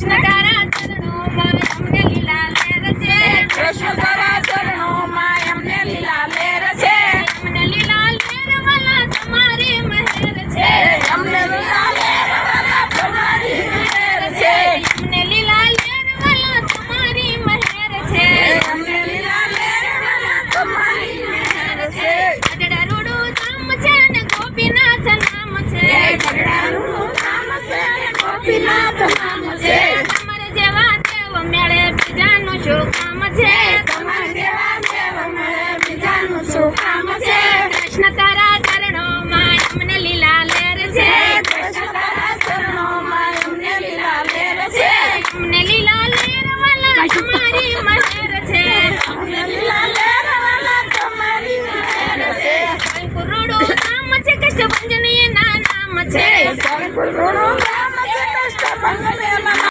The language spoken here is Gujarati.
કૃષ્ણ તારા ચરણોમાં અમને લીલા લહેર છે કૃષ્ણ તારા ચરણોમાં અમને લીલા લહેર છે અમને લીલા લહેર વાલા તમારી મહેર છે અમને લીલા લહેર વાલા તમારી મહેર છે અમને લીલા લહેર વાલા તમારી મહેર છે અમને લીલા લહેર વાલા તમારી મહેર છે ગઢડા રૂડું ધામ છે ને ગોપીનાથ નામ છે ગઢડાનું નામ છે અને ગોપીનાથ નામ છે તમારે જેવા દેવ મેળે બીજાનું શું કામ છે તમારા જેવા દેવ મળે બીજાનું શું કામ છે કૃષ્ણ તારા ચરણોમાં અમને લીલા લહેર છે કૃષ્ણ તારા ચરણોમાં અમને લીલા લહેર છે અમને લીલા લહેર વાલા તમારી મહેર છે અમને લીલા લહેર વાલા તમારી મહેર છે રૂડું ધામ છે કષ્ટભંજન એના નામ છે સોનપુર રોડો